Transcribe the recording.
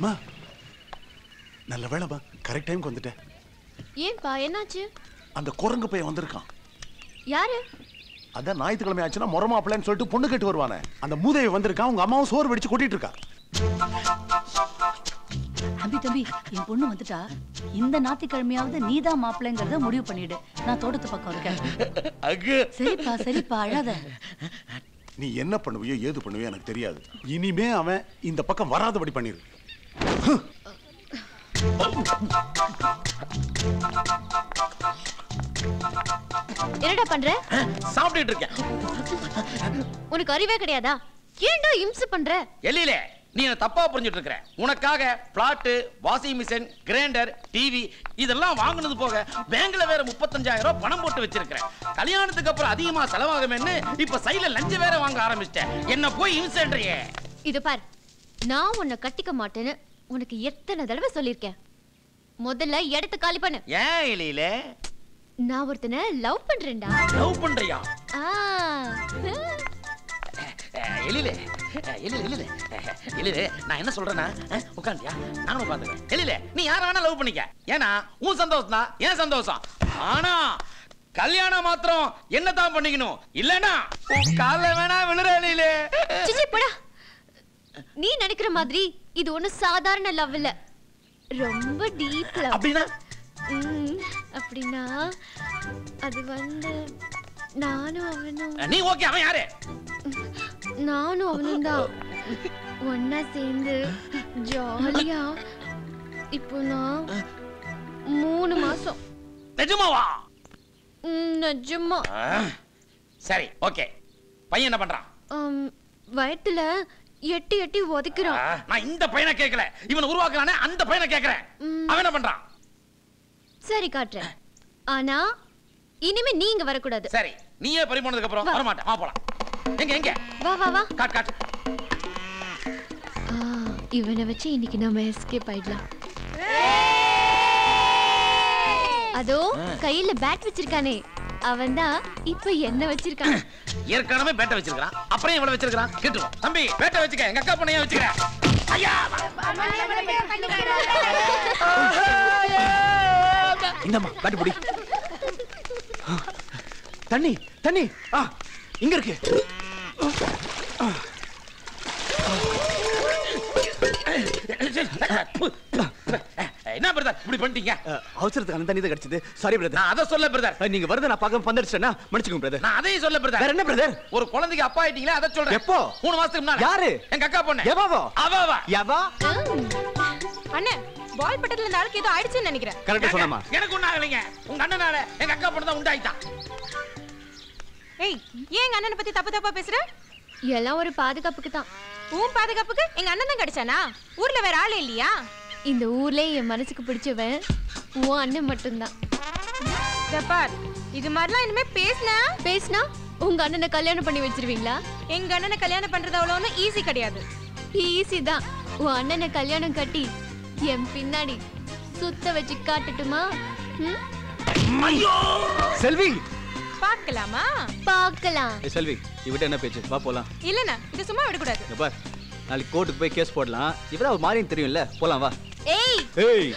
அம்மா நல்ல வேளைமா, கரெக்ட் டைம்க்கு வந்துட்டேன். ஏன்பா என்னாச்சு? அந்த குரங்கு பையன் வந்திருக்கான். யாரு? அதான் ஞாயிற்றுக்கிழமை ஆச்சுன்னா மொரமா பிள்ளைன்னு சொல்லிட்டு பொண்ணு கேட்டு வருவானே, அந்த மூதேவி வந்திருக்கான். உங்க அம்மாவும் சோறு வெடிச்சு கொட்டிட்டு இருக்கா. தம்பி என் பொண்ணு வந்துட்டா. இந்த ஞாயிற்றுக்கிழமையாவது நீதான் மாப்பிள்ளைங்கிறத முடிவு பண்ணிடு. நான் தோட்டத்து பக்கம் இருக்கேன். சரிப்பா அழாத. நீ என்ன பண்ணுவியோ ஏது பண்ணுவியோ எனக்கு தெரியாது. இனிமே அவன் இந்த பக்கம் வராதபடி பண்ணிரு. என்னடா பண்ற? சாப்பிட்டுட்டு இருக்கேன். உனக்கு அறிவே கிடையாதா? ஏன்டா இம்சை பண்ற? எல்லிலே நீ என்ன தப்பா புரிஞ்சிட்டு இருக்கற. உனக்காக flat, washing machine, grinder, TV இதெல்லாம் வாங்குனது போக பேங்க்ல வேற 35,000 ரூபாய் பணம் போட்டு வச்சிருக்கேன். கல்யாணத்துக்கு அப்புறம் அதிகமா செலவாகுமேன்னு இப்ப சைடுல லஞ்ச வேற வாங்க ஆரம்பிச்சிட்டேன். என்ன போய் இம்சைன்றியே. இது பார், நான் உன்னை கட்டிக்க மாட்டேன்னு உனக்கு எத்தனை தடவை சொல்லிருக்கேன். முதல்ல இடத்தை காலி பண்ணு. ஏன் எலியிலே? நான் ஒருத்தனை லவ் பண்றேன்டா. லவ் பண்றியா? எலிலே நான் என்ன சொல்றேன்னா, உட்காந்தியா நானும் பாத்துக்கிறேன். எலிலே நீ யார வேணா லவ் பண்ணிக்க. ஏன்னா உன் சந்தோஷம் தான் என் சந்தோஷம். ஆனா கல்யாணம் மாத்திரம் என்னதான் பண்ணிக்கணும். இல்லனா கால வேணா விழுற. எலிலே சிச்சி போடா. நீ நினைக்கிற மாதிரி இது ஒண்ணு சாதாரண லவ் இல்ல, ரொம்ப டீப் லவ். அப்படினா அப்படினா அது வந்து நானும் அவனும். நீ ஓகே, அவன் யாரு? நானும் அவனும் தான் ஒன்னா சேர்ந்து ஜாலியா. இப்போ நான் 3 மாசம். நிஜமாவா? நிஜமா. சரி ஓகே. பையன் என்ன பண்றான்? வயித்துல எட்டி எட்டி உதைக்கிறான். நான் இந்த பையனை கேட்கல, இவனை உருவாக்குறானே அந்த பையனை கேட்கிறேன். அவன் என்ன பண்றான்? சரி காட்டுறேன். ஆனா இனிமே நீங்க வரக்கூடாது. சரி, நீயே பரிமாணத்துக்கு அப்புறம் வர மாட்டேன். வா போலாம். எங்க வா வா வா. காட். இவனை வச்சு இன்னைக்கு நாம எஸ்கேப் ஆயிடலாம். அதோ கையில பேட் வச்சிருக்கானே, அவன் தான் இப்ப என்ன வச்சிருக்கான். ஏற்கனவே பேட்டை வச்சிருக்கான், அப்புறம் இவளை வச்சிருக்கான். கேட்டுவோம். தம்பி பேட்டை வச்சுக்க, எங்க அக்கா பொண்ணைய வச்சுக்க. ஐயா இந்தம்மா காட்டு பொடி. தண்ணி தண்ணி இங்க இருக்கு. என்ன பிரதர் இப்படி பண்ணிட்டீங்க? அவசரத்துக்கு அந்த தண்ணி தான் கிடைச்சது. Sorry brother. நான் அத சொல்ல பிரதர். நீங்க வரத நான் பார்க்க பந்தடிச்சேனா மன்னிச்சுங்க பிரதர். நான் அதையும் சொல்ல பிரதர். வேற என்ன பிரதர்? ஒரு குழந்தைக்கு அப்பா ஆயிட்டீங்களா, அத சொல்றேன். எப்போ? 3 மாசத்துக்கு முன்னாடி. யாரு? எங்க அக்கா பொண்ணு. எவாவா? அவவா. எவா? அண்ணே பாய் பட்டத்துல இந்த ஆளுக்கு ஏதோ ஆயிடுச்சுன்னு நினைக்கிறேன். கரெக்ட்டா சொன்னமா. எனக்கு ஒண்ணு ஆகலைங்க. உங்க அண்ணனால எங்க அக்கா பொண்ணு தான் உண்டாயிட்டா. ஏய், ஏன் எங்க அண்ணனை பத்தி தப்பா பேசுற? எல்லாம் ஒரு பாதுகாப்புக்கு தான். உன் பாதுகாப்புக்கு எங்க அண்ணன் தான் கிடைச்சானா? ஊர்ல வேற ஆளே இல்லையா? இந்த ஊர்ல என் மனசுக்கு பிடிச்சவன் உன் அண்ணன் மட்டும்தான். பார், இது மாதிரிலாம் இனிமே பேசினா உங்க அண்ணனை கல்யாணம் பண்ணி வச்சிருவீங்களா? எங்க அண்ணனை கல்யாணம் பண்றது அவ்வளவு ஈஸி கிடையாது. ஈஸி தான். உன் அண்ணனை கல்யாணம் கட்டி என் பின்னாடி சுத்த வச்சு காட்டட்டுமா? செல்வி பார்க்கலாமா? பார்க்கலாம். செல்வி இவட்ட என்ன பேச்சு? வா போலாம். இல்லனா இது சும்மா விட கூடாது. பார், நாளைக்கு கோர்ட்டுக்கு போய் கேஸ் போடலாம். இவரா ஒரு மாதிரின்னு தெரியும்ல, போலாம் வா. ஏய் ஏய்